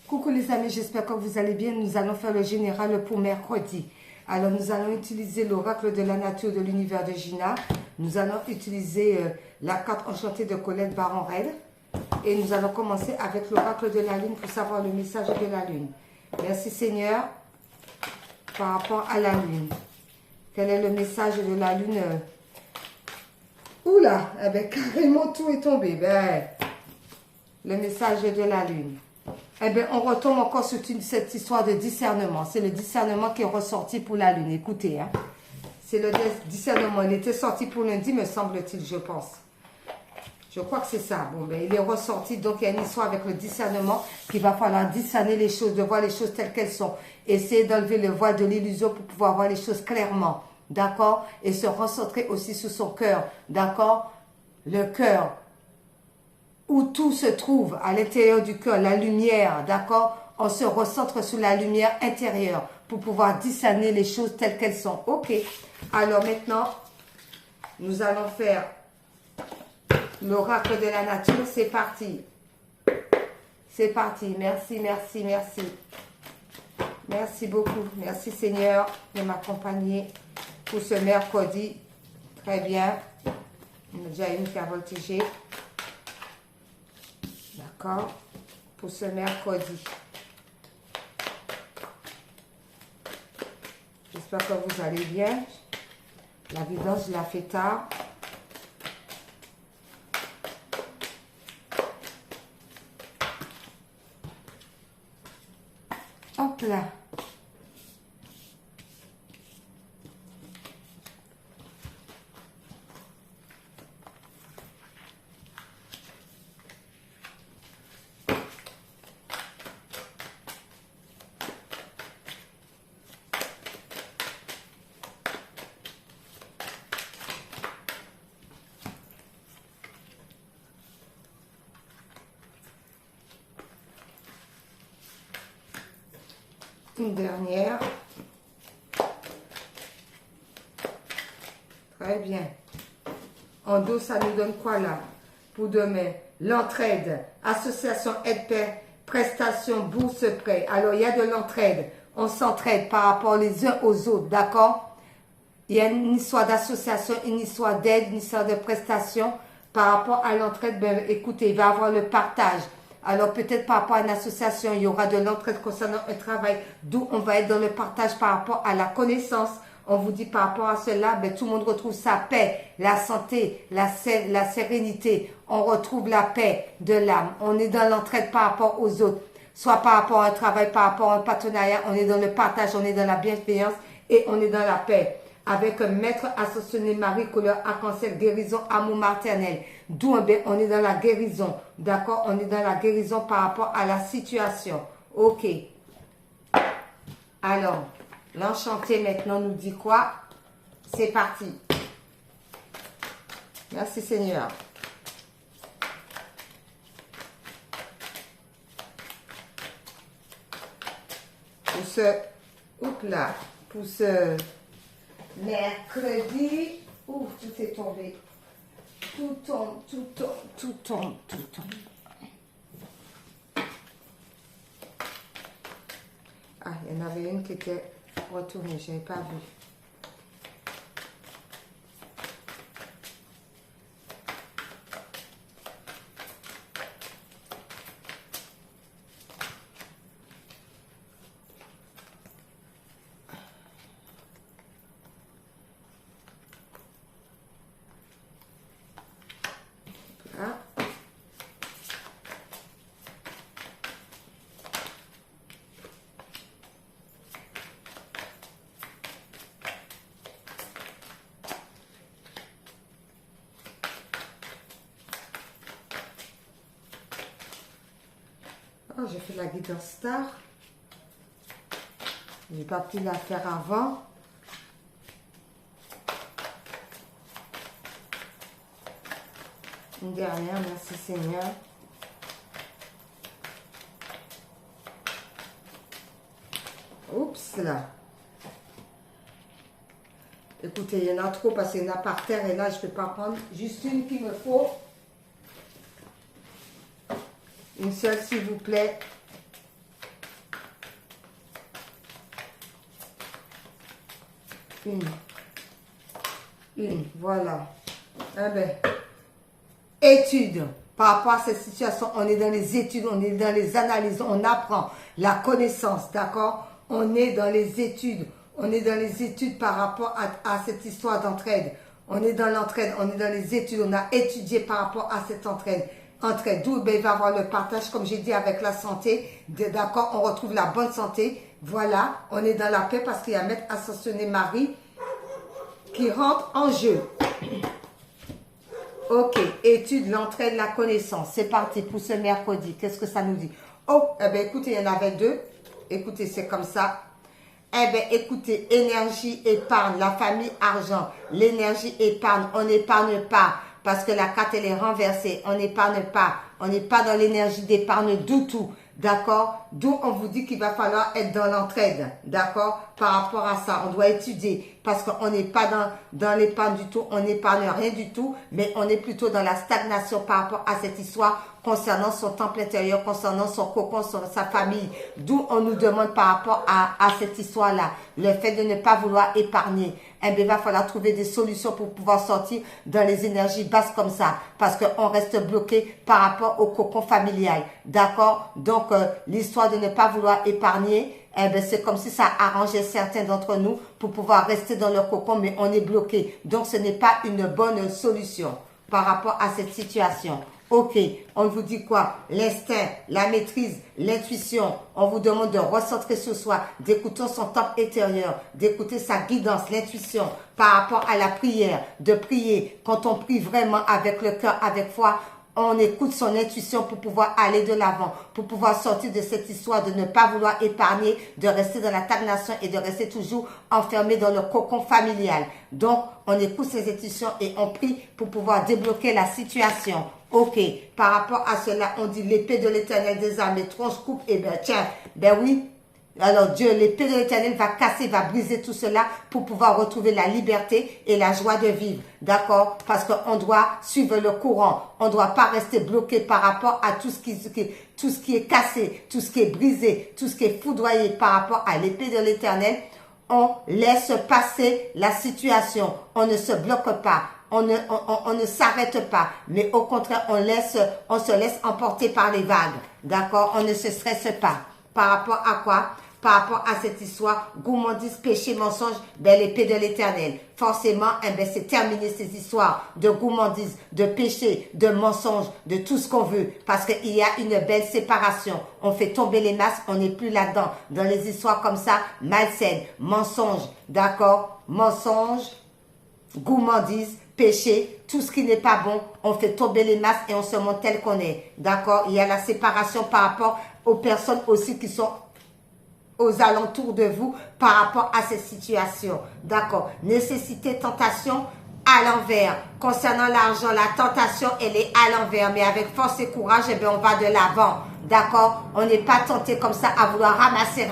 Coucou les amis, j'espère que vous allez bien. Nous allons faire le général pour mercredi. Alors nous allons utiliser l'oracle de la nature de l'univers de Gina. Nous allons utiliser la carte enchantée de Colette Baron-Red. Et nous allons commencer avec l'oracle de la lune pour savoir le message de la lune. Merci Seigneur par rapport à la lune. Quel est le message de la lune? Oula, eh ben, carrément tout est tombé. Ben, le message de la lune. Eh bien, on retombe encore sur cette histoire de discernement. C'est le discernement qui est ressorti pour la lune. Écoutez, hein. C'est le discernement. Il était sorti pour lundi, me semble-t-il, je pense. Je crois que c'est ça. Bon, ben, il est ressorti. Donc, il y a une histoire avec le discernement qu'il va falloir discerner les choses, de voir les choses telles qu'elles sont. Essayer d'enlever le voile de l'illusion pour pouvoir voir les choses clairement. D'accord? Et se recentrer aussi sur son cœur. D'accord? Le cœur. Où tout se trouve à l'intérieur du cœur, la lumière, d'accord? On se recentre sur la lumière intérieure pour pouvoir discerner les choses telles qu'elles sont. Ok. Alors maintenant, nous allons faire l'oracle de la nature. C'est parti. C'est parti. Merci, merci, merci. Merci beaucoup. Merci Seigneur de m'accompagner pour ce mercredi. Très bien. Il y en a déjà une qui a voltigé. D'accord, pour ce mercredi. J'espère que vous allez bien. La vidéo, je la fais tard. Hop là. Une dernière. Très bien. En dos, ça nous donne quoi là? Pour demain, l'entraide, association aide-pair, prestation, bourse prêt. Alors, il y a de l'entraide. On s'entraide par rapport les uns aux autres, d'accord? Il y a une histoire d'association, une histoire d'aide, une histoire de prestation. Par rapport à l'entraide, ben, écoutez, il va y avoir le partage. Alors peut-être par rapport à une association, il y aura de l'entraide concernant un travail, d'où on va être dans le partage par rapport à la connaissance. On vous dit par rapport à cela, ben, tout le monde retrouve sa paix, la santé, la sérénité. On retrouve la paix de l'âme. On est dans l'entraide par rapport aux autres. Soit par rapport à un travail, par rapport à un partenariat. On est dans le partage, on est dans la bienveillance et on est dans la paix. Avec un maître ascensionné Marie, couleur arc-en-ciel, guérison, amour maternel. D'où on est dans la guérison. D'accord? On est dans la guérison par rapport à la situation. Ok. Alors, l'enchanté maintenant nous dit quoi? C'est parti. Merci Seigneur. Pour ce... Oups là. Pour ce... mercredi, ouf, tout est tombé. Tout tombe, tout tombe, tout tombe, tout tombe. Ah, il y en avait une qui était retournée, je n'avais pas vu. Oh, j'ai fait la guitare star. J'ai pas pu la faire avant. Une dernière, merci Seigneur. Oups là. Écoutez, il y en a trop parce qu'il y en a par terre et là, je ne peux pas prendre. Juste une qu'il me faut. Une seule, s'il vous plaît. Voilà. Eh ben, études. Par rapport à cette situation, on est dans les études, on est dans les analyses, on apprend la connaissance, d'accord? On est dans les études. On est dans les études par rapport à cette histoire d'entraide. On est dans l'entraide, on est dans les études, on a étudié par rapport à cette entraide. D'où ben, il va y avoir le partage, comme j'ai dit, avec la santé. D'accord, on retrouve la bonne santé. Voilà, on est dans la paix parce qu'il y a Maître Ascensionné Marie qui rentre en jeu. Ok, étude, l'entraide, la connaissance. C'est parti pour ce mercredi. Qu'est-ce que ça nous dit? Oh, eh bien, écoutez, il y en avait deux. Écoutez, c'est comme ça. Eh bien, écoutez, énergie, épargne, la famille, argent. L'énergie, épargne. On n'épargne pas parce que la carte, elle est renversée. On n'épargne pas. On n'est pas dans l'énergie d'épargne du tout. D'accord? D'où on vous dit qu'il va falloir être dans l'entraide. D'accord? Par rapport à ça, on doit étudier. Parce qu'on n'est pas dans l'épargne du tout. On n'épargne rien du tout. Mais on est plutôt dans la stagnation par rapport à cette histoire concernant son temple intérieur, concernant son cocon, sa famille. D'où on nous demande par rapport à cette histoire-là. Le fait de ne pas vouloir épargner. Eh bien, il va falloir trouver des solutions pour pouvoir sortir dans les énergies basses comme ça. Parce qu'on reste bloqué par rapport au cocon familial. D'accord? Donc, l'histoire de ne pas vouloir épargner, eh bien, c'est comme si ça arrangeait certains d'entre nous pour pouvoir rester dans leur cocon, mais on est bloqué. Donc, ce n'est pas une bonne solution par rapport à cette situation. Ok, on vous dit quoi? L'instinct, la maîtrise, l'intuition. On vous demande de recentrer sur soi, d'écouter son temple intérieur, d'écouter sa guidance, l'intuition par rapport à la prière, de prier. Quand on prie vraiment avec le cœur, avec foi, on écoute son intuition pour pouvoir aller de l'avant, pour pouvoir sortir de cette histoire de ne pas vouloir épargner, de rester dans la stagnation et de rester toujours enfermé dans le cocon familial. Donc, on écoute ses intuitions et on prie pour pouvoir débloquer la situation. Ok, par rapport à cela, on dit l'épée de l'Éternel des armées, tronche coupe, et ben tiens, ben oui. Alors Dieu, l'épée de l'Éternel va casser, va briser tout cela pour pouvoir retrouver la liberté et la joie de vivre. D'accord? Parce qu'on doit suivre le courant. On ne doit pas rester bloqué par rapport à tout ce qui est cassé, tout ce qui est brisé, tout ce qui est foudroyé par rapport à l'épée de l'Éternel. On laisse passer la situation. On ne se bloque pas. On ne s'arrête pas, mais au contraire, on se laisse emporter par les vagues. D'accord? On ne se stresse pas. Par rapport à quoi? Par rapport à cette histoire, gourmandise, péché, mensonge, ben l'épée de l'Éternel. Forcément, eh ben c'est terminé ces histoires de gourmandise, de péché, de mensonge, de tout ce qu'on veut. Parce qu'il y a une belle séparation. On fait tomber les masques, on n'est plus là-dedans. Dans les histoires comme ça, malsaines, mensonge, d'accord? Mensonge, gourmandise, péché, tout ce qui n'est pas bon, on fait tomber les masques et on se montre tel qu'on est. D'accord? Il y a la séparation par rapport aux personnes aussi qui sont aux alentours de vous par rapport à cette situation. D'accord? Nécessité, tentation, à l'envers. Concernant l'argent, la tentation, elle est à l'envers. Mais avec force et courage, eh bien, on va de l'avant. D'accord? On n'est pas tenté comme ça à vouloir ramasser.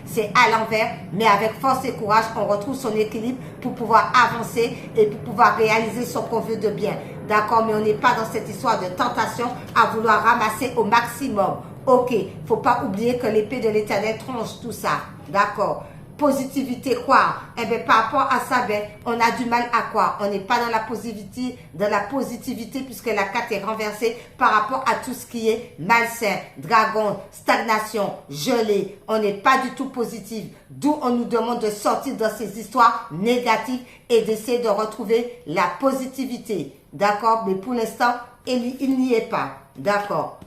C'est à l'envers. Mais avec force et courage, on retrouve son équilibre pour pouvoir avancer et pour pouvoir réaliser son qu'on veut de bien. D'accord? Mais on n'est pas dans cette histoire de tentation à vouloir ramasser au maximum. Ok, faut pas oublier que l'épée de l'Éternel tronche tout ça. D'accord? Positivité, quoi? Eh bien, par rapport à ça, ben, on a du mal à quoi? On n'est pas dans la positivité puisque la carte est renversée par rapport à tout ce qui est malsain, dragon, stagnation, gelé. On n'est pas du tout positif. D'où on nous demande de sortir dans ces histoires négatives et d'essayer de retrouver la positivité. D'accord? Mais pour l'instant, il n'y est pas. D'accord?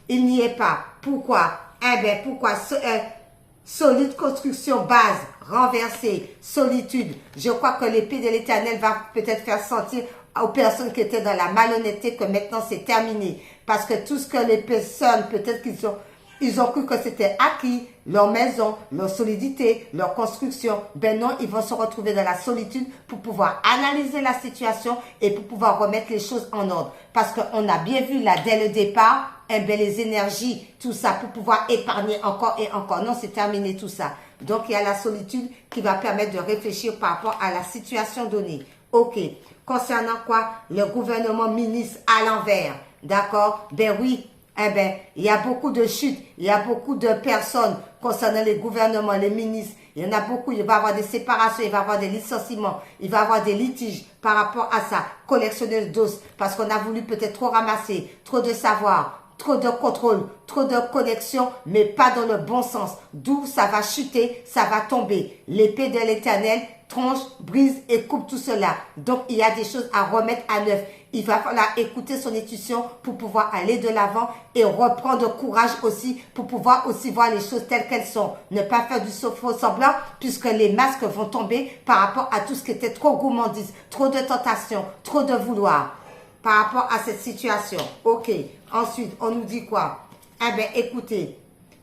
Il n'y est pas. Pourquoi? Eh bien, pourquoi? Solide construction, base, renversée, solitude. Je crois que l'épée de l'Éternel va peut-être faire sentir aux personnes qui étaient dans la malhonnêteté que maintenant c'est terminé. Parce que tout ce que les personnes, peut-être ils ont cru que c'était acquis, leur maison, leur solidité, leur construction. Ben non, ils vont se retrouver dans la solitude pour pouvoir analyser la situation et pour pouvoir remettre les choses en ordre. Parce qu'on a bien vu là, dès le départ, eh ben, les énergies, tout ça, pour pouvoir épargner encore et encore. Non, c'est terminé tout ça. Donc, il y a la solitude qui va permettre de réfléchir par rapport à la situation donnée. Ok. Concernant quoi? Le gouvernement ministre à l'envers. D'accord? Ben oui. eh bien, il y a beaucoup de chutes, il y a beaucoup de personnes concernant les gouvernements, les ministres, il y en a beaucoup, il va y avoir des séparations, il va y avoir des licenciements, il va y avoir des litiges par rapport à ça, collectionneuse d'os, parce qu'on a voulu peut-être trop ramasser, trop de savoir, trop de contrôle, trop de connexion, mais pas dans le bon sens. D'où ça va chuter, ça va tomber. L'épée de l'Éternel tranche, brise et coupe tout cela. Donc, il y a des choses à remettre à neuf. Il va falloir écouter son intuition pour pouvoir aller de l'avant et reprendre courage aussi pour pouvoir aussi voir les choses telles qu'elles sont. Ne pas faire du faux semblant puisque les masques vont tomber par rapport à tout ce qui était trop gourmandise, trop de tentation, trop de vouloir par rapport à cette situation. Ok. Ensuite, on nous dit quoi? Eh bien, écoutez,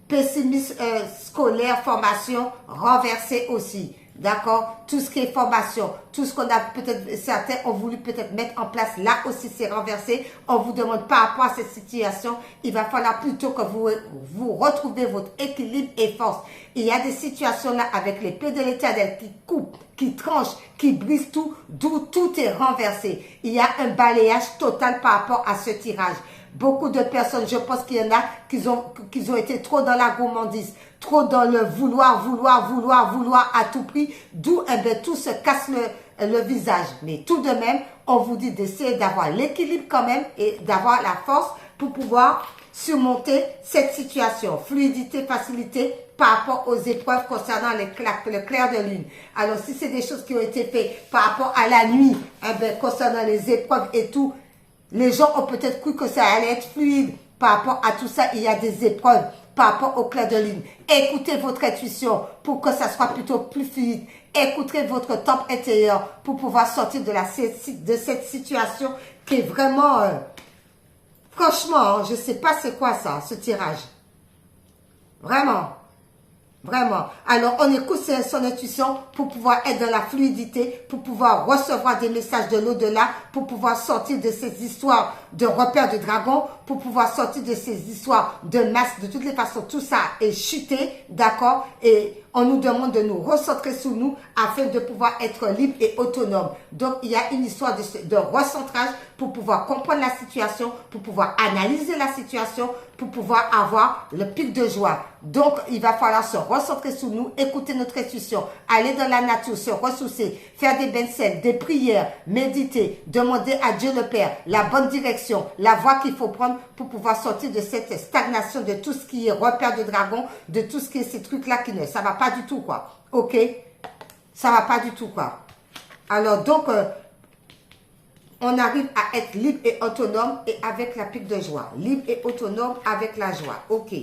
pessimisme scolaire, formation, renversé aussi. D'accord? Tout ce qui est formation, tout ce qu'on a peut-être, certains ont voulu peut-être mettre en place, là aussi c'est renversé. On vous demande par rapport à cette situation, il va falloir plutôt que vous retrouvez votre équilibre et force. Il y a des situations là avec l'épée de l'Éternel qui coupe, qui tranche, qui brise tout, d'où tout est renversé. Il y a un balayage total par rapport à ce tirage. Beaucoup de personnes, je pense qu'il y en a qui ont été trop dans la gourmandise, trop dans le vouloir à tout prix, d'où tout se casse le visage. Mais tout de même, on vous dit d'essayer d'avoir l'équilibre quand même et d'avoir la force pour pouvoir surmonter cette situation. Fluidité, facilité par rapport aux épreuves concernant le clair de lune. Alors, si c'est des choses qui ont été faites par rapport à la nuit, concernant les épreuves et tout, les gens ont peut-être cru que ça allait être fluide. Par rapport à tout ça, il y a des épreuves par rapport au clair de lune. Écoutez votre intuition pour que ça soit plutôt plus fluide. Écoutez votre temple intérieur pour pouvoir sortir de cette situation qui est vraiment... franchement, je ne sais pas c'est quoi ça, ce tirage. Vraiment. Vraiment. Alors, on écoute son intuition pour pouvoir être dans la fluidité, pour pouvoir recevoir des messages de l'au-delà, pour pouvoir sortir de ces histoires de repères de dragons, pour pouvoir sortir de ces histoires de masques. De toutes les façons, tout ça est chuté, d'accord? Et on nous demande de nous recentrer sur nous afin de pouvoir être libre et autonome. Donc, il y a une histoire de recentrage pour pouvoir comprendre la situation, pour pouvoir analyser la situation, pour pouvoir avoir le pic de joie. Donc, il va falloir se recentrer sur nous, écouter notre intuition, aller dans la nature, se ressourcer, faire des bains de sel, des prières, méditer, demander à Dieu le Père la bonne direction, la voie qu'il faut prendre pour pouvoir sortir de cette stagnation, de tout ce qui est repère de dragon, de tout ce qui est ces trucs-là qui ne... Ça va pas du tout, quoi. Ok? Ça va pas du tout, quoi. Alors, donc... on arrive à être libre et autonome et avec la pique de joie. Libre et autonome avec la joie. Ok.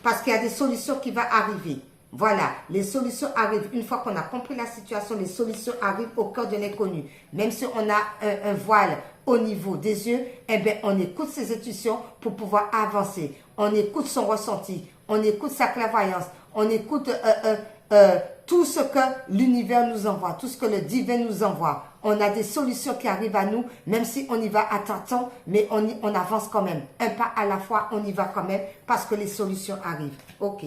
Parce qu'il y a des solutions qui vont arriver. Voilà. Les solutions arrivent. Une fois qu'on a compris la situation, les solutions arrivent au cœur de l'inconnu. Même si on a un voile au niveau des yeux, eh bien, on écoute ses intuitions pour pouvoir avancer. On écoute son ressenti. On écoute sa clairvoyance. On écoute tout ce que l'univers nous envoie, tout ce que le divin nous envoie. On a des solutions qui arrivent à nous, même si on y va à tâtons, mais on avance quand même. Un pas à la fois, on y va quand même, parce que les solutions arrivent. Ok.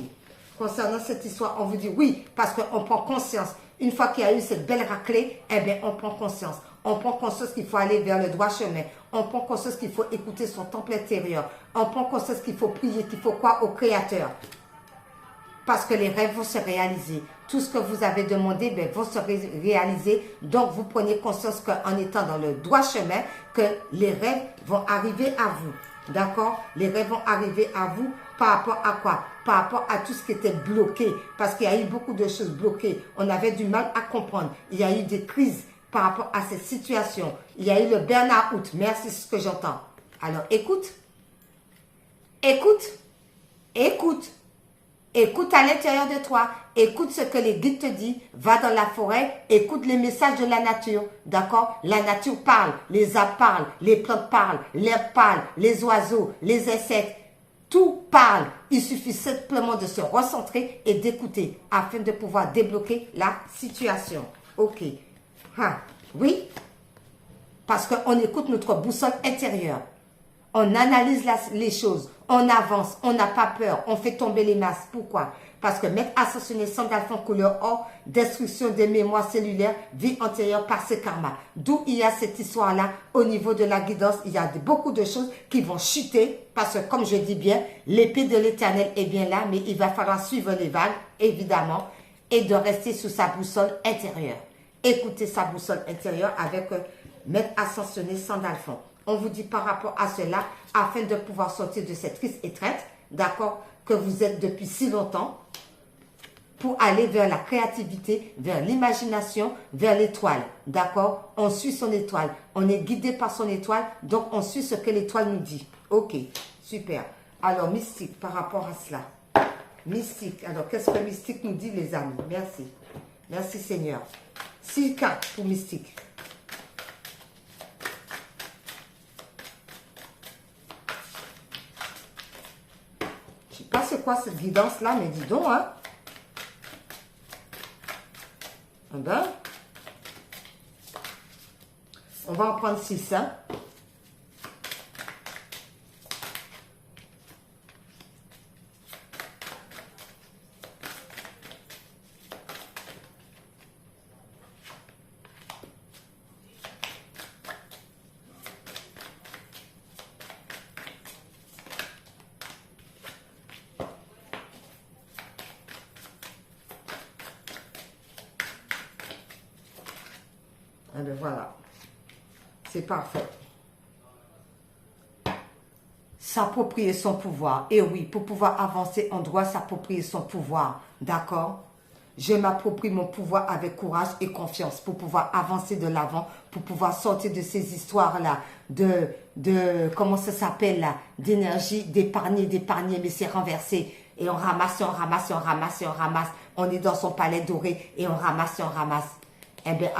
Concernant cette histoire, on vous dit oui, parce qu'on prend conscience. Une fois qu'il y a eu cette belle raclée, eh bien, on prend conscience. On prend conscience qu'il faut aller vers le droit chemin. On prend conscience qu'il faut écouter son temple intérieur. On prend conscience qu'il faut prier, qu'il faut croire au Créateur. Parce que les rêves vont se réaliser. Tout ce que vous avez demandé vont se réaliser. Donc, vous prenez conscience qu'en étant dans le droit chemin, que les rêves vont arriver à vous. D'accord? Les rêves vont arriver à vous par rapport à quoi? Par rapport à tout ce qui était bloqué. Parce qu'il y a eu beaucoup de choses bloquées. On avait du mal à comprendre. Il y a eu des crises par rapport à cette situation. Il y a eu le burn-out. Merci, c'est ce que j'entends. Alors, écoute. Écoute. Écoute. Écoute à l'intérieur de toi. Écoute ce que les guides te disent. Va dans la forêt. Écoute les messages de la nature. D'accord? La nature parle. Les arbres parlent. Les plantes parlent. L'herbe parle. Les oiseaux. Les insectes. Tout parle. Il suffit simplement de se recentrer et d'écouter afin de pouvoir débloquer la situation. Ok. Oui? Parce qu'on écoute notre boussole intérieure. On analyse les choses, on avance, on n'a pas peur, on fait tomber les masques. Pourquoi? Parce que maître ascensionné Sandalphon couleur or, destruction des mémoires cellulaires, vie antérieure par ce karma. D'où il y a cette histoire-là, au niveau de la guidance, il y a beaucoup de choses qui vont chuter, parce que comme je dis bien, l'épée de l'éternel est bien là, mais il va falloir suivre les vagues, évidemment, et de rester sous sa boussole intérieure. Écoutez sa boussole intérieure avec maître ascensionné Sandalphon. On vous dit par rapport à cela, afin de pouvoir sortir de cette triste étreinte, d'accord, que vous êtes depuis si longtemps, pour aller vers la créativité, vers l'imagination, vers l'étoile, d'accord? On suit son étoile, on est guidé par son étoile, donc on suit ce que l'étoile nous dit. Ok, super. Alors, mystique, par rapport à cela. Mystique, alors qu'est-ce que mystique nous dit, les amis? Merci. Merci Seigneur. 6 cartes pour mystique. Je sais pas c'est quoi cette guidance là, mais dis donc, hein. Eh ben, on va en prendre 6, hein. Eh bien voilà, c'est parfait. S'approprier son pouvoir. Et oui, pour pouvoir avancer, on doit s'approprier son pouvoir. D'accord? Je m'approprie mon pouvoir avec courage et confiance pour pouvoir avancer de l'avant, pour pouvoir sortir de ces histoires-là, comment ça s'appelle là, d'énergie, d'épargner, mais c'est renversé. Et on ramasse, on ramasse, on ramasse, on ramasse. On est dans son palais doré et on ramasse, on ramasse. Eh bien,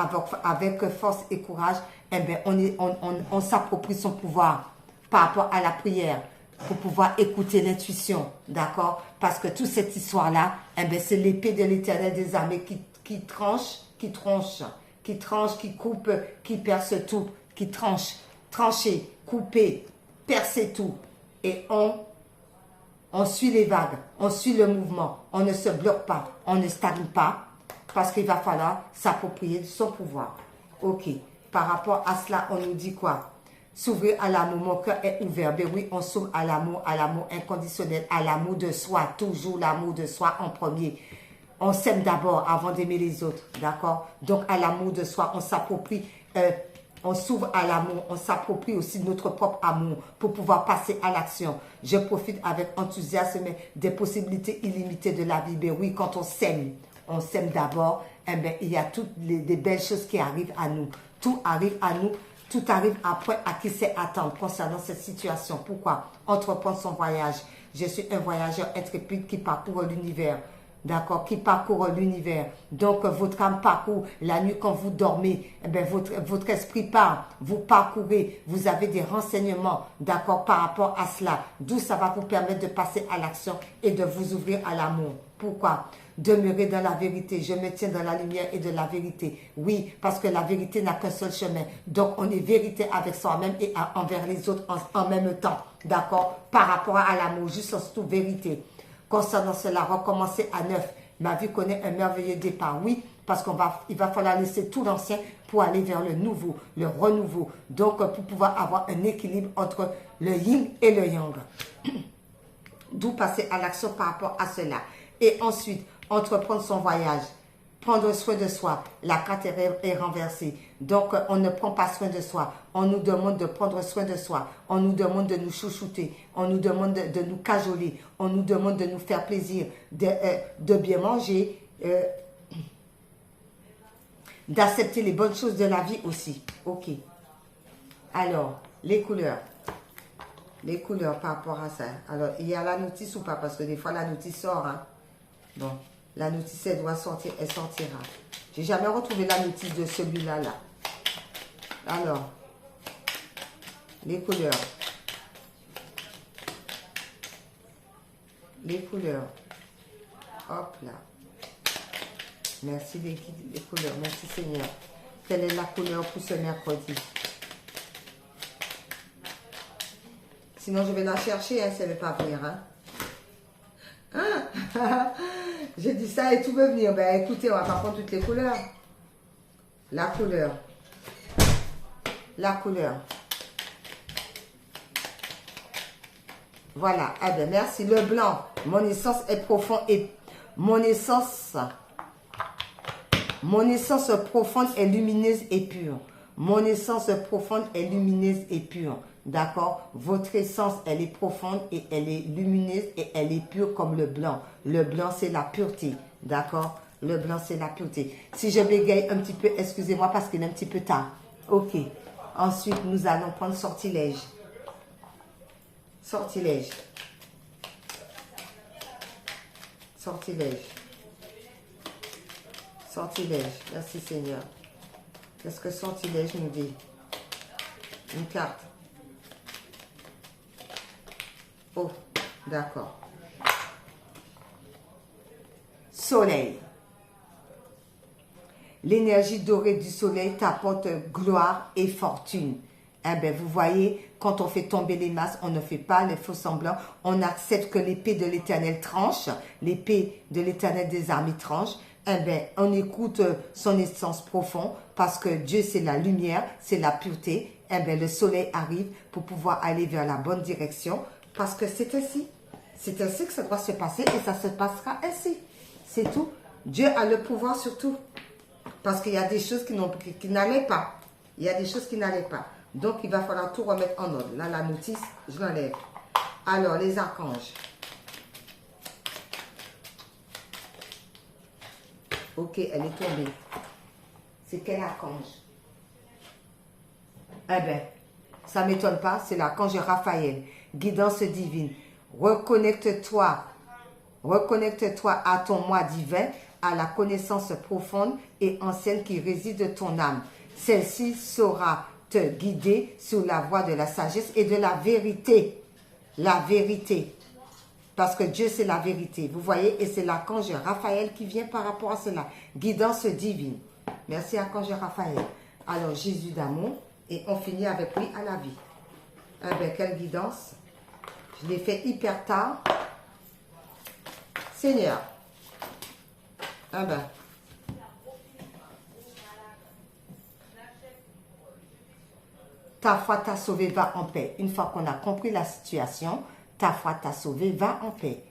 avec force et courage, eh bien, on s'approprie son pouvoir par rapport à la prière pour pouvoir écouter l'intuition, d'accord? Parce que toute cette histoire-là, eh bien, c'est l'épée de l'éternel des armées qui tranche, qui coupe, qui perce tout, qui tranche, trancher, couper, percer tout. Et on suit les vagues, on suit le mouvement, on ne se bloque pas, on ne stagne pas, parce qu'il va falloir s'approprier de son pouvoir. Ok, par rapport à cela, on nous dit quoi? S'ouvrir à l'amour, mon cœur est ouvert. Ben oui, on s'ouvre à l'amour inconditionnel, à l'amour de soi, toujours l'amour de soi en premier. On s'aime d'abord avant d'aimer les autres, d'accord? Donc à l'amour de soi, on s'approprie, on s'ouvre à l'amour, on s'approprie aussi notre propre amour pour pouvoir passer à l'action. Je profite avec enthousiasme des possibilités illimitées de la vie. Ben oui, quand on s'aime d'abord, eh bien, il y a toutes des belles choses qui arrivent à nous. Tout arrive à nous, tout arrive après à qui sait attendre concernant cette situation. Pourquoi? Entreprendre son voyage. Je suis un voyageur intrépide qui parcourt l'univers. D'accord? Qui parcourt l'univers. Donc, votre âme parcourt la nuit quand vous dormez. Eh bien, votre esprit part. Vous parcourez. Vous avez des renseignements. D'accord? Par rapport à cela. D'où ça va vous permettre de passer à l'action et de vous ouvrir à l'amour. Pourquoi? Demeurer dans la vérité. Je me tiens dans la lumière et de la vérité. Oui, parce que la vérité n'a qu'un seul chemin. Donc, on est vérité avec soi-même et envers les autres en même temps. D'accord? Par rapport à l'amour, juste en toute vérité. Concernant cela, recommencer à neuf. Ma vie connaît un merveilleux départ. Oui, parce il va falloir laisser tout l'ancien pour aller vers le nouveau, le renouveau. Donc, pour pouvoir avoir un équilibre entre le yin et le yang. D'où passer à l'action par rapport à cela. Et ensuite, entreprendre son voyage. Prendre soin de soi. La carte est renversée. Donc, on ne prend pas soin de soi. On nous demande de prendre soin de soi. On nous demande de nous chouchouter. On nous demande de nous cajoler. On nous demande de nous faire plaisir. De bien manger. D'accepter les bonnes choses de la vie aussi. Ok. Alors, les couleurs. Les couleurs par rapport à ça. Alors, il y a la notice ou pas? Parce que des fois, la notice sort. Hein? Bon. La notice, elle doit sortir, elle sortira. J'ai jamais retrouvé la notice de celui-là, là. Alors, les couleurs. Les couleurs. Hop là. Merci les couleurs. Merci Seigneur. Quelle est la couleur pour ce mercredi? Sinon, je vais la chercher, hein, si elle ne veut pas venir. Hein. Hein? J'ai dit ça et tout veut venir. Ben écoutez, on va pas prendre toutes les couleurs. La couleur. La couleur. Voilà. Eh bien, merci. Le blanc. Mon essence est profond et mon essence profonde est lumineuse et pure. Mon essence profonde est lumineuse et pure. D'accord? Votre essence, elle est profonde et elle est lumineuse et elle est pure comme le blanc. Le blanc, c'est la pureté. D'accord? Le blanc, c'est la pureté. Si je bégaye un petit peu, excusez-moi parce qu'il est un petit peu tard. Ok. Ensuite, nous allons prendre sortilège. Sortilège. Sortilège. Sortilège. Merci Seigneur. Qu'est-ce que sortilège nous dit? Une carte. Oh, d'accord. Soleil. L'énergie dorée du soleil t'apporte gloire et fortune. Eh bien, vous voyez, quand on fait tomber les masques, on ne fait pas les faux semblants. On accepte que l'épée de l'Éternel tranche, l'épée de l'Éternel des armées tranche. Eh bien, on écoute son essence profonde parce que Dieu, c'est la lumière, c'est la pureté. Eh bien, le soleil arrive pour pouvoir aller vers la bonne direction parce que c'est ainsi. C'est ainsi que ça doit se passer et ça se passera ainsi. C'est tout. Dieu a le pouvoir sur tout. Parce qu'il y a des choses qui n'allaient pas. Il y a des choses qui n'allaient pas. Donc, il va falloir tout remettre en ordre. Là, la notice, je l'enlève. Alors, les archanges. Ok, elle est tombée. C'est quel archange? Eh bien, ça ne m'étonne pas, c'est l'archange Raphaël. Guidance divine. Reconnecte-toi à ton moi divin, à la connaissance profonde et ancienne qui réside de ton âme. Celle-ci saura te guider sur la voie de la sagesse et de la vérité. La vérité. Parce que Dieu, c'est la vérité. Vous voyez, et c'est l'archange Raphaël qui vient par rapport à cela. Guidance divine. Merci, archange Raphaël. Alors, Jésus d'amour. Et on finit avec lui à la vie. Eh bien, quelle guidance. Je l'ai fait hyper tard. Seigneur. Ah ben. Ta foi t'a sauvé, va en paix. Une fois qu'on a compris la situation, ta foi t'a sauvé, va en paix.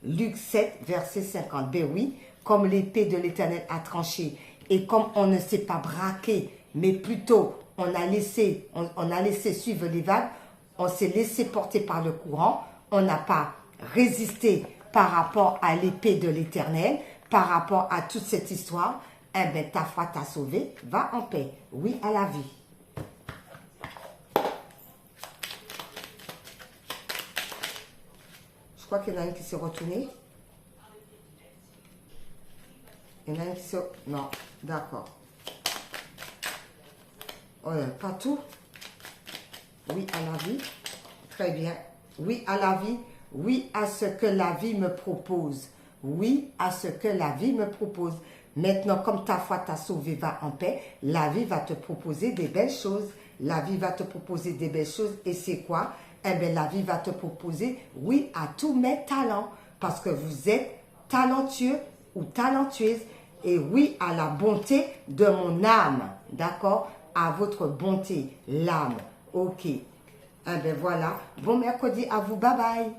Luc 7, verset 50. Ben oui, comme l'épée de l'Éternel a tranché et comme on ne s'est pas braqué, mais plutôt on a laissé suivre les vagues, on s'est laissé porter par le courant, on n'a pas résisté par rapport à l'épée de l'Éternel, par rapport à toute cette histoire, eh bien, ta foi t'a sauvé, va en paix. Oui à la vie. Je crois qu'il y en a une qui s'est retournée. Il y en a une qui s'est... Non, d'accord. Pas tout. Oui à la vie. Très bien. Oui à la vie. Oui à ce que la vie me propose. Oui à ce que la vie me propose. Maintenant, comme ta foi t'a sauvé, va en paix, la vie va te proposer des belles choses. La vie va te proposer des belles choses. Et c'est quoi? Eh bien, la vie va te proposer, oui, à tous mes talents. Parce que vous êtes talentueux ou talentueuse. Et oui, à la bonté de mon âme. D'accord? À votre bonté, l'âme. Ok. Eh bien, voilà. Bon mercredi à vous. Bye bye.